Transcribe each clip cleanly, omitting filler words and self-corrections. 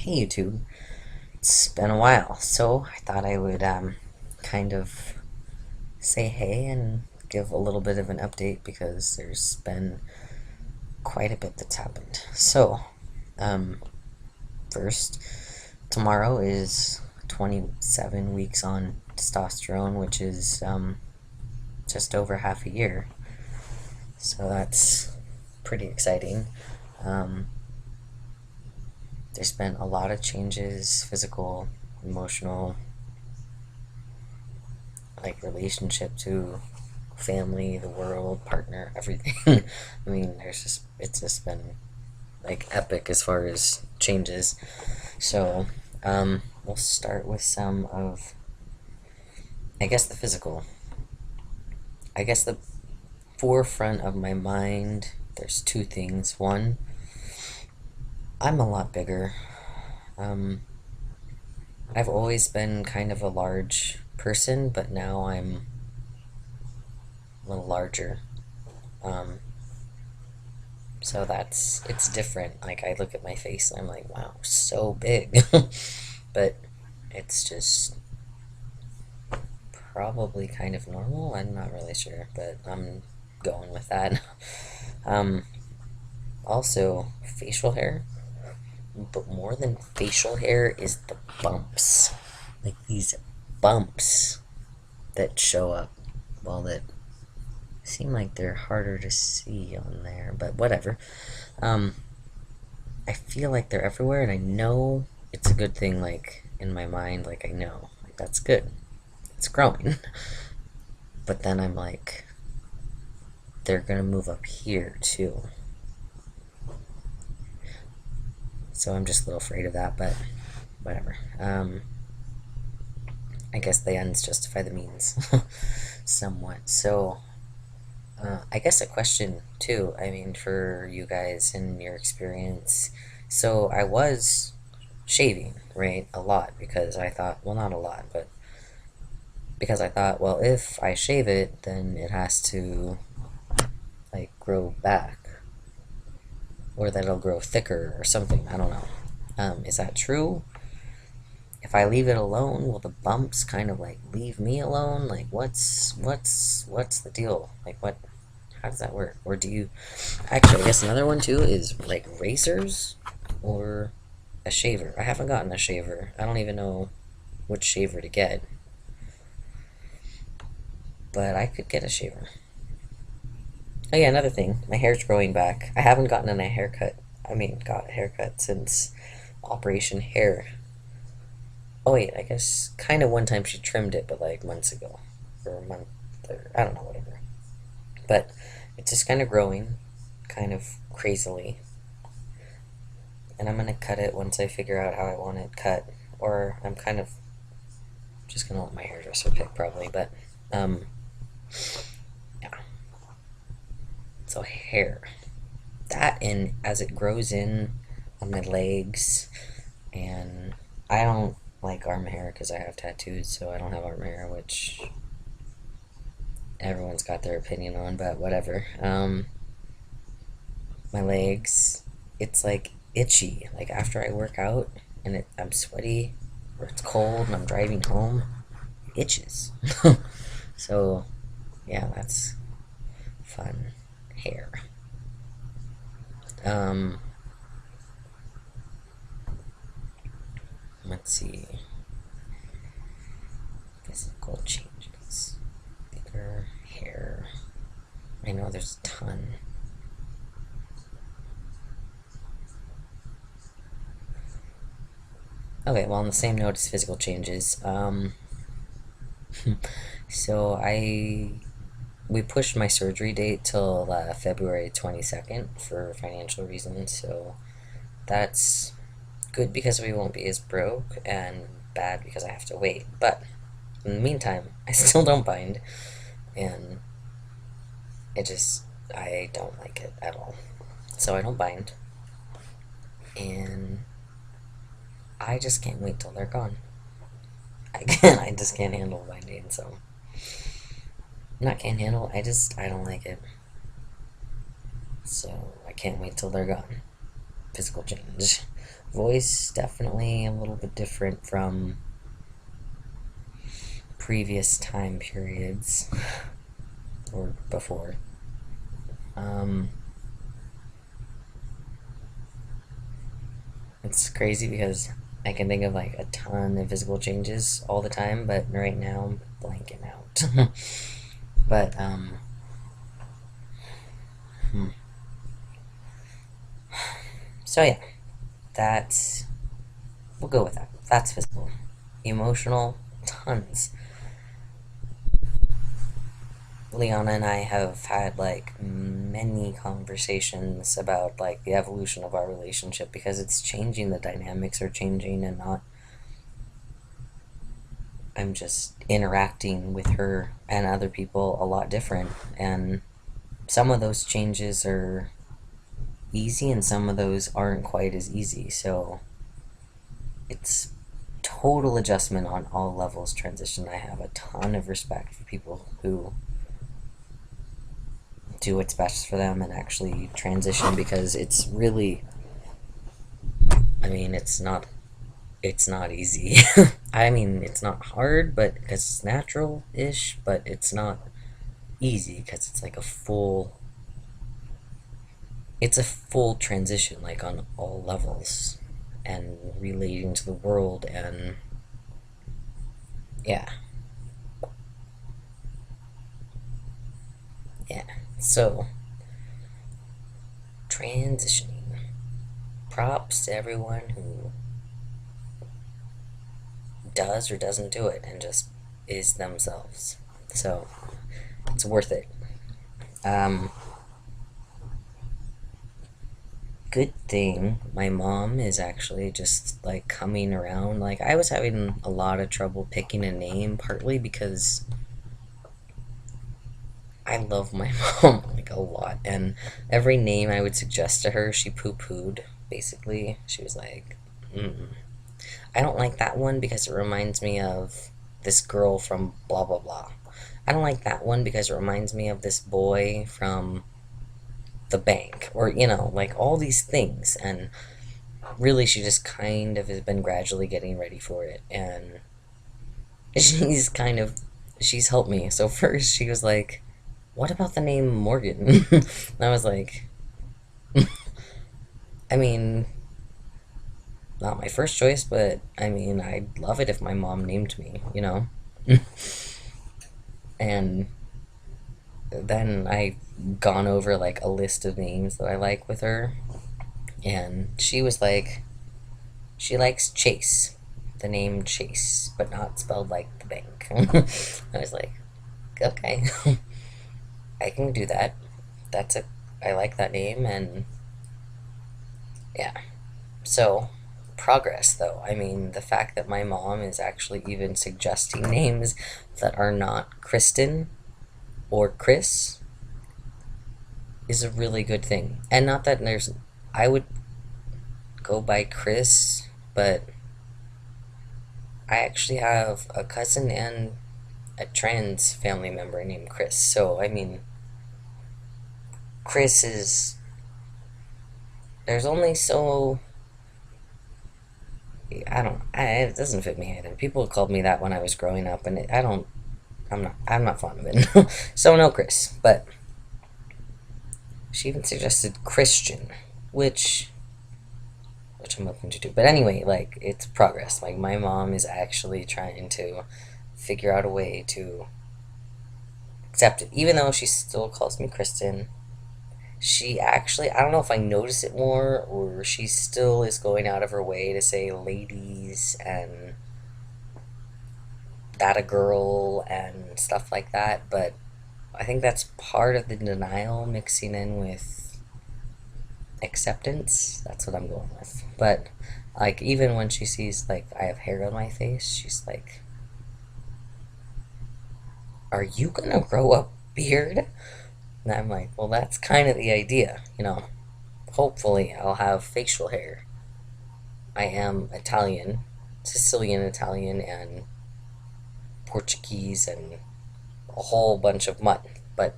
Hey YouTube, it's been a while, so I thought I would kind of say hey and give a little bit of an update because there's been quite a bit that's happened. So, um, first, tomorrow is 27 weeks on testosterone, which is just over half a year. So that's pretty exciting. Um, there's been a lot of changes, physical, emotional, like relationship to family, the world, partner, everything. I mean, it's just been like epic as far as changes. So, we'll start with some of, I guess, the physical. I guess the forefront of my mind, there's two things. One, I'm a lot bigger. Um, I've always been kind of a large person, but now I'm a little larger. Um, So it's different. Like, I look at my face and I'm like, wow, so big. But it's just probably kind of normal. I'm not really sure, but I'm going with that. Um, Also, facial hair. But more than facial hair is the bumps. Like these bumps that show up. Well, that seem like they're harder to see on there, but whatever. Um, I feel like they're everywhere, and I know it's a good thing. Like in my mind, like I know, like that's good. It's growing. But then I'm like, they're gonna move up here too. So I'm just a little afraid of that, but whatever. I guess the ends justify the means, somewhat. So, I guess a question too. I mean, for you guys in your experience. So I was shaving, right, a lot because I thought, well, not a lot, but because I thought, well, if I shave it, then it has to like grow back, or that it'll grow thicker or something. I don't know. Is that true? If I leave it alone, will the bumps kind of like leave me alone? Like, what's the deal? Like, what? How does that work? Or do you actually? I guess another one too is like razors or a shaver. I haven't gotten a shaver. I don't even know which shaver to get, but I could get a shaver. Oh yeah, another thing. My hair's growing back. I haven't gotten a haircut. I mean, got a haircut since Operation Hair. Oh wait, I guess kind of one time she trimmed it, but like months ago, or a month, or I don't know, whatever. But it's just kind of growing, kind of crazily, and I'm gonna cut it once I figure out how I want it cut, or I'm kind of just gonna let my hairdresser pick probably. But um, yeah. So hair, that and as it grows in on my legs, and I don't like arm hair because I have tattoos, so I don't have arm hair, which everyone's got their opinion on, but whatever. My legs, it's like itchy. Like after I work out and I'm sweaty or it's cold and I'm driving home, it itches. So, yeah, that's fun. Hair. Um, let's see. Physical changes. Bigger hair. I know there's a ton. Okay, well, on the same note as physical changes, so we pushed my surgery date till February 22nd for financial reasons, so that's good because we won't be as broke, and bad because I have to wait. But in the meantime, I still don't bind, and it just, I don't like it at all. So I don't bind, and I just can't wait till they're gone. I just can't handle binding, so. Not can't handle, I don't like it. So I can't wait till they're gone. physical change. Voice definitely a little bit different from previous time periods or before. Um, it's crazy because I can think of like a ton of physical changes all the time, but right now I'm blanking out. But hmm. So yeah, that's we'll go with that. That's physical. Emotional, tons. Liana and I have had like many conversations about like the evolution of our relationship because it's changing, the dynamics are changing, and not I'm just interacting with her and other people a lot different, and some of those changes are easy and some of those aren't quite as easy. So it's total adjustment on all levels transition. I have a ton of respect for people who do what's best for them and actually transition because it's really, I mean, it's not easy. I mean, it's not hard, but because it's natural-ish, but it's not easy because it's a full transition, like on all levels, and relating to the world, and yeah, yeah. So transitioning. Props to everyone who does or doesn't do it and just is themselves. So it's worth it. Um, Good thing my mom is actually just like coming around. Like I was having a lot of trouble picking a name, partly because I love my mom like a lot, and every name I would suggest to her, she poo-pooed. Basically, she was like, mm, "I don't like that one because it reminds me of this girl from blah blah blah. I don't like that one because it reminds me of this boy from the bank, or like all these things." And really, she just kind of has been gradually getting ready for it, and she's kind of she's helped me. So first, she was like, "What about the name Morgan?" And I was like, I mean, not my first choice, but I mean, I'd love it if my mom named me. And then I gone over like a list of names that I like with her, and she was like, she likes Chase, the name Chase, but not spelled like the bank. I was like, okay, I can do that. I like that name, and yeah. So, progress though. I mean, the fact that my mom is actually even suggesting names that are not Kristen or Chris is a really good thing. And not that I would go by Chris, but I actually have a cousin and a trans family member named Chris. So, I mean, Chris is. There's only so. I don't. It doesn't fit me either. People called me that when I was growing up, and I don't. I'm not fond of it. So, no Chris. But she even suggested Christian, which. Which I'm open to do. But anyway, like, it's progress. Like, my mom is actually trying to figure out a way to accept it. Even though she still calls me Kristen, she actually, I don't know if I notice it more or she still is going out of her way to say ladies and that a girl and stuff like that, but I think that's part of the denial mixing in with acceptance. That's what I'm going with. But like, even when she sees like I have hair on my face, she's like, "Are you gonna grow a beard?" And I'm like, "Well, that's kind of the idea. Hopefully, I'll have facial hair. I am Italian, Sicilian Italian, and Portuguese, and a whole bunch of mutt, but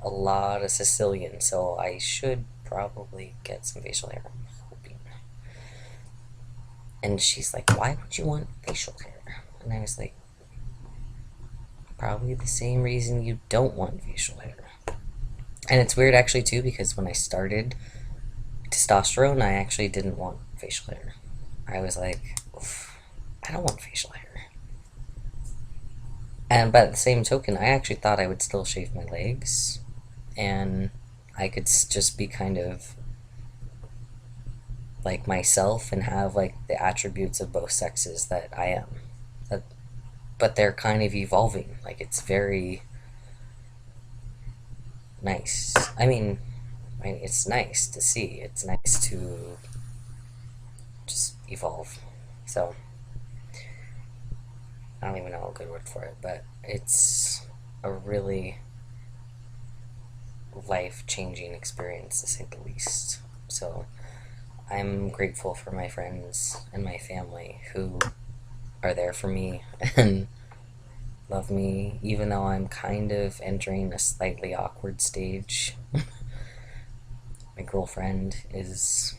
a lot of Sicilian, so I should probably get some facial hair. I'm hoping. And she's like, why would you want facial hair? And I was like, probably the same reason you don't want facial hair. And it's weird actually too, because when I started testosterone, I actually didn't want facial hair. I was like, oof, I don't want facial hair. And but at the same token, I actually thought I would still shave my legs, and I could just be kind of like myself and have like the attributes of both sexes that I am. That, but they're kind of evolving. Like it's very nice. It's nice to see. It's nice to just evolve. So I don't even know a good word for it, but it's a really life changing experience to say the least. So I'm grateful for my friends and my family who are there for me and love me, even though I'm kind of entering a slightly awkward stage. My girlfriend is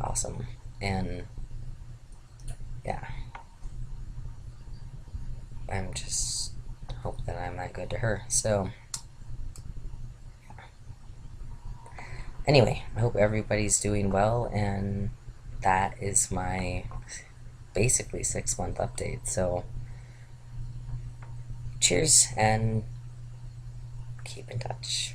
awesome, and yeah, I'm just hope that I'm that good to her. So, anyway, I hope everybody's doing well, and that is my basically 6 month update. So, cheers and keep in touch.